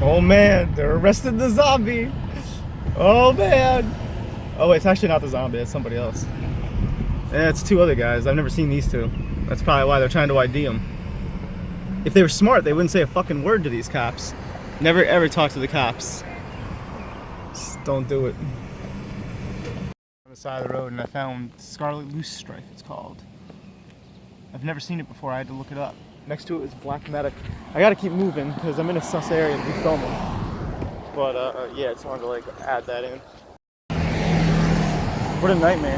Oh man, they're arresting the zombie. Oh man. Oh, it's actually not the zombie, it's somebody else. Yeah, it's two other guys. I've never seen these two. That's probably why they're trying to ID them. If they were smart, they wouldn't say a fucking word to these cops. Never ever talk to the cops. Just don't do it. On the side of the road, and I found Scarlet Loosestrife, it's called. I've never seen it before, I had to look it up. Next to it is Black Medic. I gotta keep moving because I'm in a sus area to be filming. But yeah, I just wanted to like add that in. What a nightmare.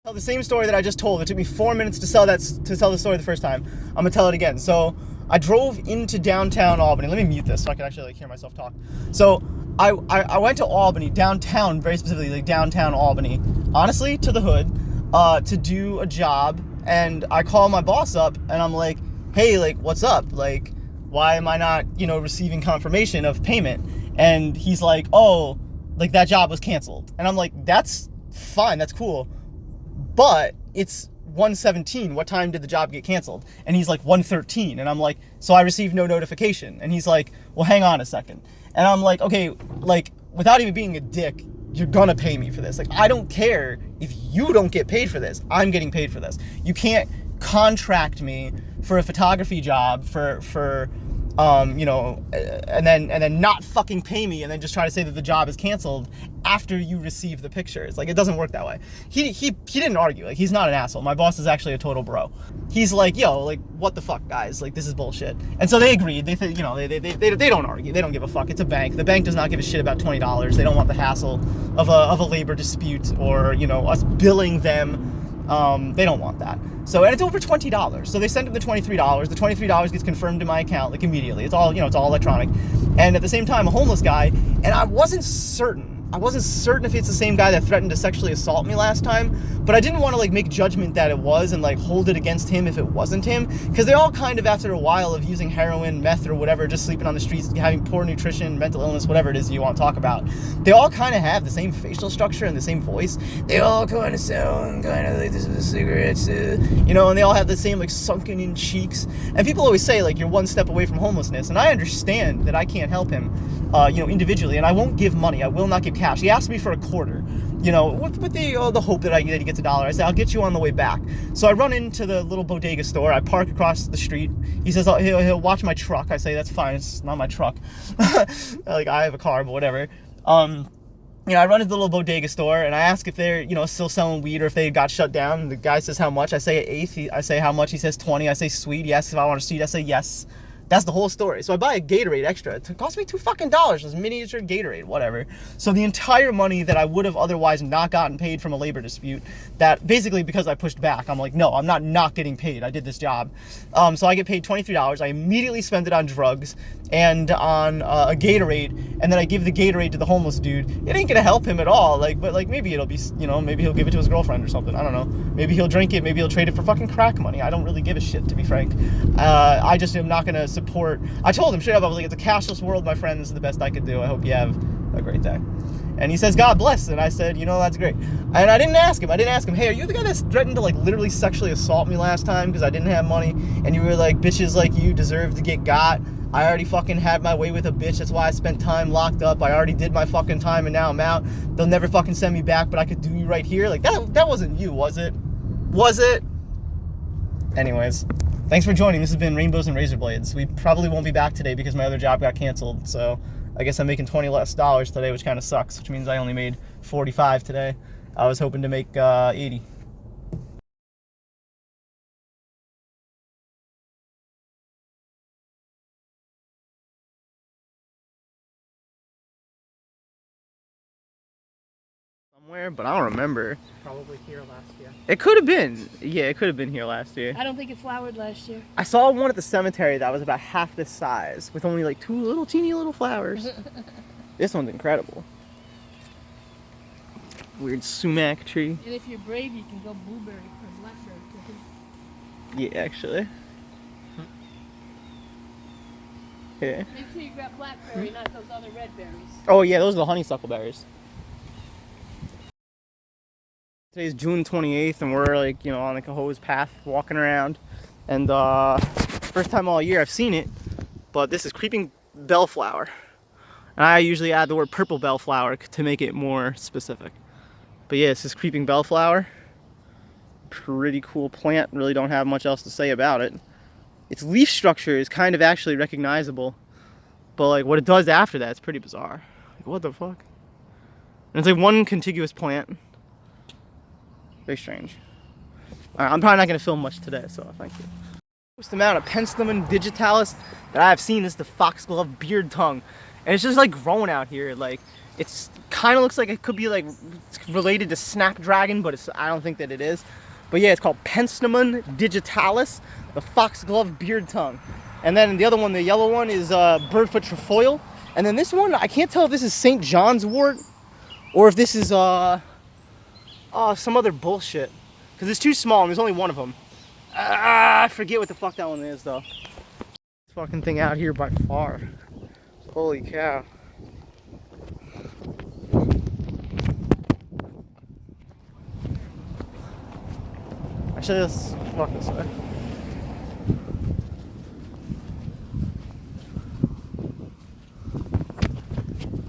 Tell the same story that I just told. It took me 4 minutes to tell the story the first time. I'm gonna tell it again. So I drove into downtown Albany. Let me mute this so I can actually like hear myself talk. So I went to Albany, downtown, very specifically like downtown Albany, honestly to the hood, to do a job. And I call my boss up and I'm like, hey, like what's up? Like, why am I not, receiving confirmation of payment? And he's like, oh, like that job was canceled. And I'm like, that's fine, that's cool. But it's 1:17. What time did the job get canceled? And he's like 1:13. And I'm like, so I received no notification. And he's like, well, hang on a second. And I'm like, okay, like without even being a dick, you're gonna pay me for this. Like, I don't care if you don't get paid for this. I'm getting paid for this. You can't contract me for a photography job for and then not fucking pay me and then just try to say that the job is canceled after you receive the pictures. Like, it doesn't work that way. He didn't argue. Like, he's not an asshole. My boss is actually a total bro. He's like, yo, like, what the fuck, guys? Like, this is bullshit. And so they agreed. They think, they don't argue. They don't give a fuck. It's a bank. The bank does not give a shit about $20. They don't want the hassle of a labor dispute or, us billing them. They don't want that. So, and it's over $20. So they sent him the $23. The $23 gets confirmed to my account, like, immediately. It's all, it's all electronic. And at the same time, a homeless guy, and I wasn't certain if it's the same guy that threatened to sexually assault me last time, but I didn't want to, like, make judgment that it was and, like, hold it against him if it wasn't him, because they all kind of, after a while of using heroin, meth, or whatever, just sleeping on the streets, having poor nutrition, mental illness, whatever it is you want to talk about, they all kind of have the same facial structure and the same voice. They all kind of sound kind of like this with the cigarettes, and they all have the same, like, sunken in cheeks. And people always say, like, you're one step away from homelessness, and I understand that I can't help him, individually, and I won't give money. I will not give cash. He asked me for a quarter, with the hope that he gets $1. I said, I'll get you on the way back. So I run into the little bodega store. I park across the street. He says, he'll watch my truck. I say, that's fine. It's not my truck. Like, I have a car, but whatever. I run into the little bodega store and I ask if they're, still selling weed or if they got shut down. The guy says how much. I say an eighth. I say how much. He says 20. I say sweet. He asks if I want a seat. I say yes. That's the whole story. So I buy a Gatorade extra. It cost me $2 this miniature Gatorade, whatever. So the entire money that I would have otherwise not gotten paid from a labor dispute, that basically because I pushed back, I'm like, no, I'm not getting paid. I did this job. So I get paid $23. I immediately spend it on drugs and on a Gatorade, and then I give the Gatorade to the homeless dude. It ain't gonna help him at all. But maybe it'll be, maybe he'll give it to his girlfriend or something. I don't know. Maybe he'll drink it. Maybe he'll trade it for fucking crack money. I don't really give a shit, to be frank. I just am not gonna support. I told him straight up, I was like, it's a cashless world, my friend. This is the best I could do. I hope you have a great day. And he says, God bless. And I said, that's great. And I didn't ask him, hey, are you the guy that's threatened to, like, literally sexually assault me last time because I didn't have money? And you were like, bitches like you deserve to get got. I already fucking had my way with a bitch. That's why I spent time locked up. I already did my fucking time and now I'm out. They'll never fucking send me back, but I could do you right here. Like, that wasn't you, was it? Was it? Anyways. Thanks for joining. This has been Rainbows and Razor Blades. We probably won't be back today because my other job got canceled. So I guess I'm making $20 less today, which kind of sucks, which means I only made 45 today. I was hoping to make 80. Somewhere, but I don't remember. Probably here last year. It could have been. Yeah, it could have been here last year. I don't think it flowered last year. I saw one at the cemetery that was about half this size with only like 2 teeny little flowers. This one's incredible. Weird sumac tree. And if you're brave, you can go blueberry or blackberry picking. Yeah, actually. Yeah. Make sure you grab blackberry, not those other red berries. Oh yeah, those are the honeysuckle berries. Today's June 28th, and we're like, you know, on like a hose path walking around. And first time all year I've seen it, but this is creeping bellflower. And I usually add the word purple bellflower to make it more specific. But yeah, it's this creeping bellflower. Pretty cool plant, really don't have much else to say about it. Its leaf structure is kind of actually recognizable, but like what it does after that, it's pretty bizarre. Like, what the fuck? And it's like one contiguous plant. Very strange. Alright, I'm probably not going to film much today, so thank you. The most amount of Penstemon digitalis that I have seen is the foxglove beard tongue. And it's just like growing out here. Like, it's kind of looks like it could be like related to snapdragon, but I don't think that it is. But yeah, it's called Penstemon digitalis, the foxglove beard tongue. And then the other one, the yellow one, is birdfoot trefoil. And then this one, I can't tell if this is St. John's wort or if this is some other bullshit. Because it's too small and there's only one of them. I forget what the fuck that one is though. This fucking thing out here by far. Holy cow. Actually, let's walk this way.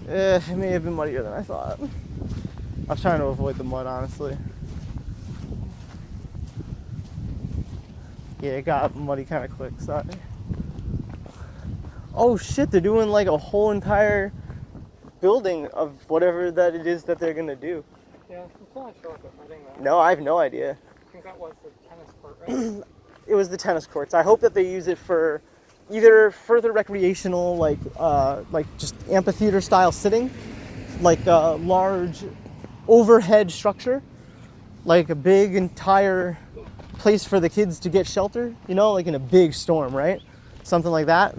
It may have been muddier than I thought. I was trying to avoid the mud, honestly. Yeah, it got muddy kind of quick, sorry. Oh shit, they're doing like a whole entire building of whatever that it is that they're gonna do. Yeah, I'm still not sure what they're putting there. No, I have no idea. I think that was the tennis court, right? It was the tennis courts. I hope that they use it for either further recreational, like just amphitheater style sitting, like a large overhead structure, like a big entire place for the kids to get shelter, you know, like in a big storm, right? Something like that.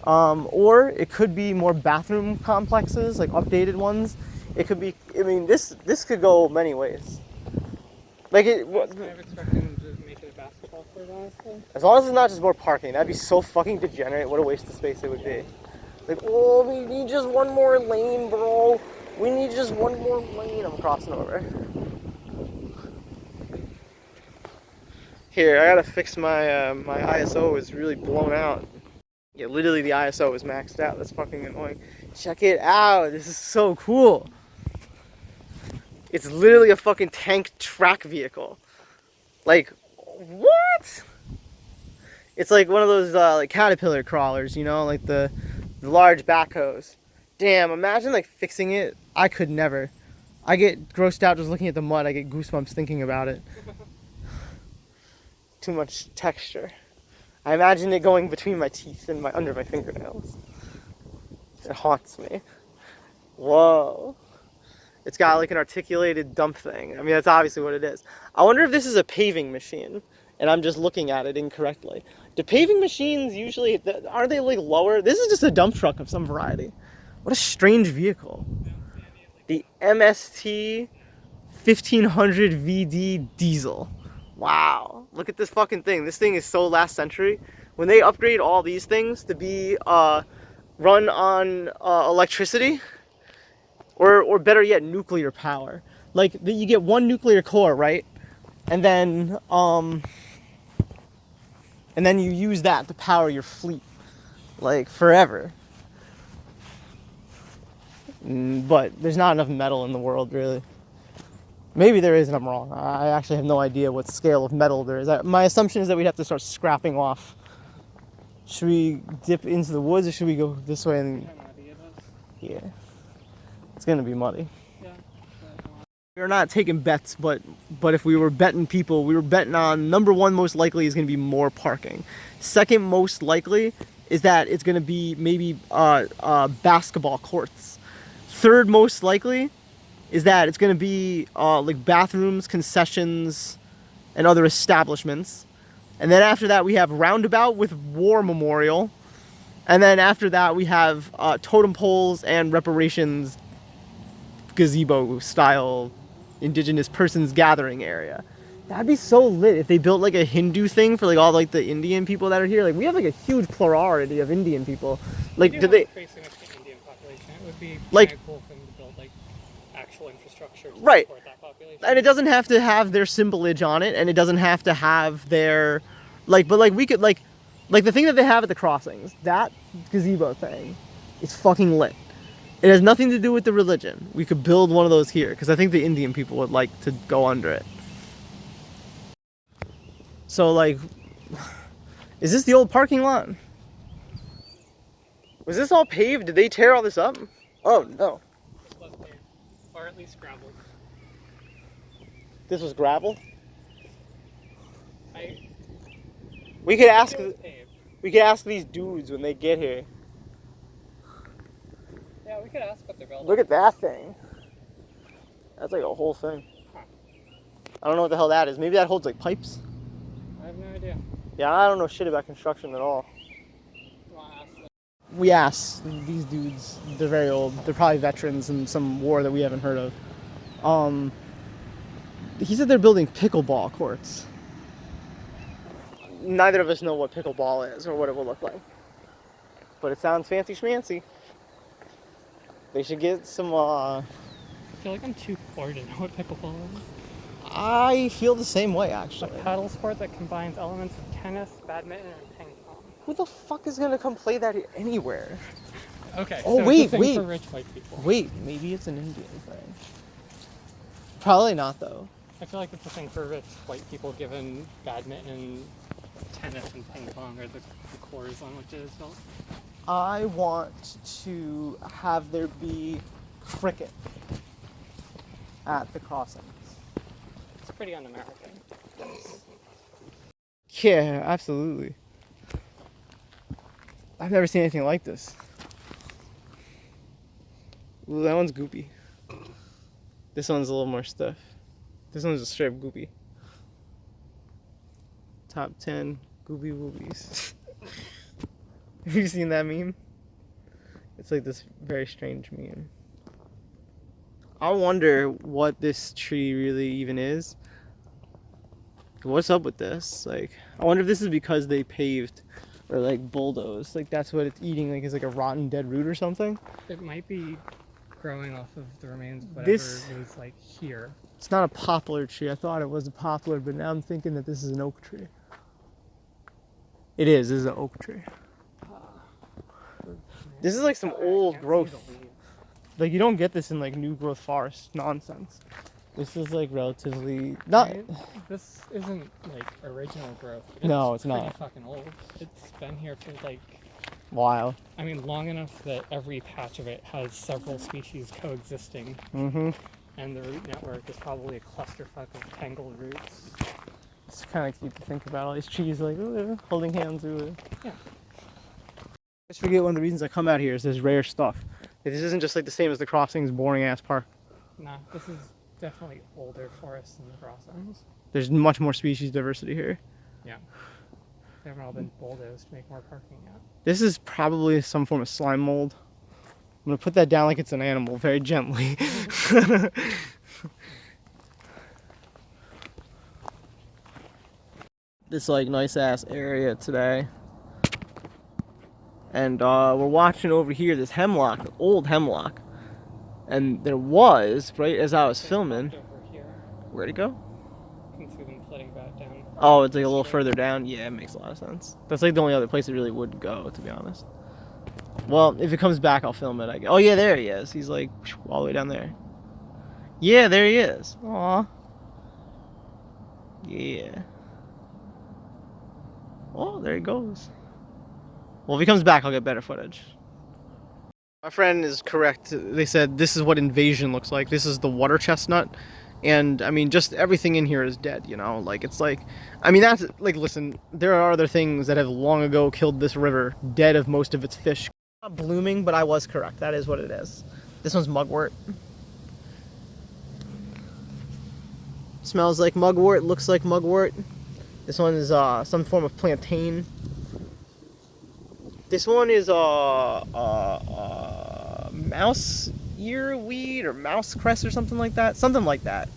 Or it could be more bathroom complexes, like updated ones. It could be, I mean, this could go many ways. Like I was kind of expecting them to make it a basketball court, honestly. As long as it's not just more parking, that'd be so fucking degenerate. What a waste of space it would be. Like, oh, we need just one more lane, bro. We need just one more lane. I'm crossing over. Here, I gotta fix my my ISO is really blown out. Yeah, literally the ISO is maxed out. That's fucking annoying. Check it out. This is so cool. It's literally a fucking tank track vehicle. Like, what? It's like one of those like caterpillar crawlers, you know, like the large backhoes. Damn, imagine like fixing it. I could never. I get grossed out just looking at the mud. I get goosebumps thinking about it. Too much texture. I imagine it going between my teeth and under my fingernails. It haunts me. Whoa. It's got like an articulated dump thing. I mean, that's obviously what it is. I wonder if this is a paving machine and I'm just looking at it incorrectly. Do paving machines usually, aren't they like lower? This is just a dump truck of some variety. What a strange vehicle. The MST 1500 VD diesel. Wow, look at this fucking thing. This thing is so last century. When they upgrade all these things to be run on electricity, or better yet, nuclear power. Like, you get one nuclear core, right? And then you use that to power your fleet, like, forever. But there's not enough metal in the world, really. Maybe there is and I'm wrong. I actually have no idea what scale of metal there is. My assumption is that we'd have to start scrapping off. Should we dip into the woods or should we go this way? And yeah, it's gonna be muddy. Yeah. We're not taking bets, but if we were betting people, we were betting on number one most likely is gonna be more parking. Second most likely is that it's gonna be maybe basketball courts. Third most likely is that it's going to be like bathrooms, concessions, and other establishments. And then after that, we have roundabout with war memorial. And then after that, we have totem poles and reparations gazebo style indigenous persons gathering area. That'd be so lit if they built like a Hindu thing for like all like the Indian people that are here. Like we have like a huge plurality of Indian people. Like, do they? Facing with the Indian population, it would be like kind of cool for them to build like actual social infrastructure to Right. support that population. And it doesn't have to have their symbolage on it, and it doesn't have to have their, but we could, like the thing that they have at the crossings, that gazebo thing, is fucking lit. It has nothing to do with the religion. We could build one of those here, because I think the Indian people would like to go under it. So, like, is this the old parking lot? Was this all paved? Did they tear all this up? Oh, no. This was paved, or at least gravel. This was gravel? I We could ask, it was paved. we could ask these dudes when they get here. Yeah, we could ask what they're building. Look at that thing. That's like a whole thing. I don't know what the hell that is. Maybe that holds like pipes? I have no idea. Yeah, I don't know shit about construction at all. You want to ask them? We asked these dudes, they're very old. They're probably veterans in some war that we haven't heard of. He said they're building pickleball courts. Neither of us know what pickleball is or what it will look like. But it sounds fancy schmancy. They should get some, I feel like I'm too poor to know what pickleball is. I feel the same way, actually. A paddle sport that combines elements of tennis, badminton, and ping pong. Who the fuck is gonna come play that anywhere? Okay. Oh, so wait, it's a thing wait. for rich white people. Wait, maybe it's an Indian thing. Probably not, though. I feel like it's a thing for rich white people, given badminton, tennis, and ping pong are the cores on which it is built. I want to have there be cricket at the crossings. It's pretty un-American. Yeah, absolutely. I've never seen anything like this. Ooh, that one's goopy. This one's a little more stiff. This one's just straight up goopy. Top 10 goopy woobies. Have you seen that meme? It's like this very strange meme. I wonder what this tree really even is. What's up with this? Like, I wonder if this is because they paved or like bulldozed. Like that's what it's eating. Like is like a rotten dead root or something. It might be growing off of the remains of whatever This- was like here. It's not a poplar tree. I thought it was a poplar, but now I'm thinking that this is an oak tree. It is. This is an oak tree. This is like some old growth. Like you don't get this in like new growth forest nonsense. This is like relatively not. Right? This isn't like original growth. No, it's pretty not. fucking old. It's been here for like, Wow. I mean, long enough that every patch of it has several species coexisting, Mm-hmm. and the root network is probably a clusterfuck of tangled roots. It's kind of cute to think about all these trees like ooh, holding hands. Ooh. Yeah. I just forget one of the reasons I come out here is there's rare stuff. This isn't just like the same as the Crossings boring ass park. Nah, this is definitely older forest than the crossings. There's much more species diversity here. Yeah. They haven't all been bulldozed to make more parking yet. This is probably some form of slime mold. I'm gonna put that down like it's an animal, very gently. This like nice ass area today. And we're watching over here this hemlock, old hemlock. And there was, right as I was filming, Over here, where'd it go? you can see them flitting back down. Oh, it's like a little further down. Yeah, it makes a lot of sense. That's like the only other place it really would go, to be honest. Well, if it comes back, I'll film it. I guess. Oh yeah, there he is. He's like all the way down there. Yeah, there he is. Aw. Yeah. Oh, there he goes. Well, if he comes back, I'll get better footage. My friend is correct. They said this is what invasion looks like. This is the water chestnut. And I mean, just everything in here is dead, you know? Like, it's like, I mean, that's like, listen, there are other things that have long ago killed this river, dead of most of its fish. Not blooming, but I was correct. That is what it is. This one's mugwort. Smells like mugwort, looks like mugwort. This one is some form of plantain. This one is mouse earweed or mouse cress or something like that. Something like that.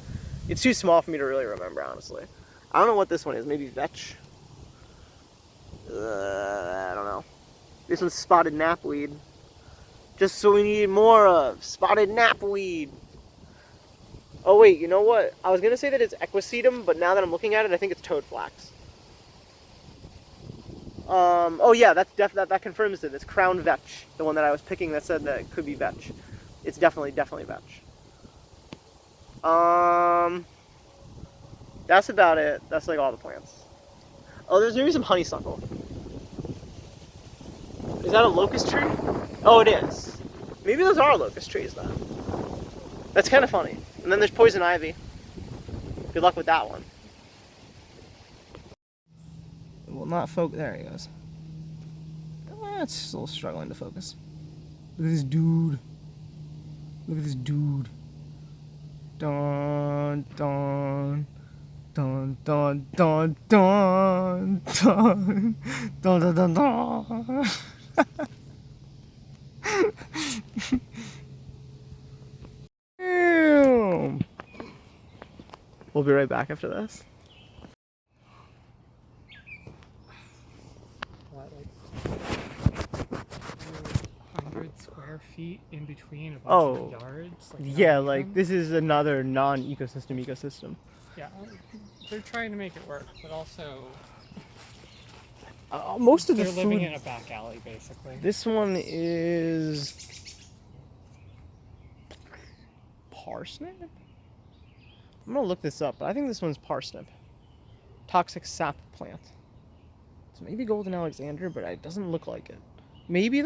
It's too small for me to really remember, honestly. I don't know what this one is. Maybe vetch? I don't know. This one's spotted knapweed. Just so we need more of spotted knapweed. Oh wait, you know what? I was gonna say that it's equisetum, but now that I'm looking at it, I think it's toadflax. Oh yeah, that confirms it. It's crown vetch, the one that I was picking that said that it could be vetch. It's definitely vetch. That's about it. That's like all the plants. Oh, there's maybe some honeysuckle. Is that a locust tree? Oh, it is. Maybe those are locust trees then. That's kind of funny. And then there's poison ivy. Good luck with that one. It will not focus. There he goes. It's still struggling to focus. Look at this dude. Look at this dude. Dun dun dun dun dun dun dun dun dun dun dun. We'll be right back after this. What, like 100 square feet in between a bunch Oh, of yards? Like, yeah, not like even? this is another non-ecosystem. Yeah, they're trying to make it work, but also Most of the they're living food. in a back alley, basically. This one is parsnip. I'm gonna look this up, but I think this one's parsnip. Toxic sap plant. So maybe golden Alexander, but it doesn't look like it. Maybe.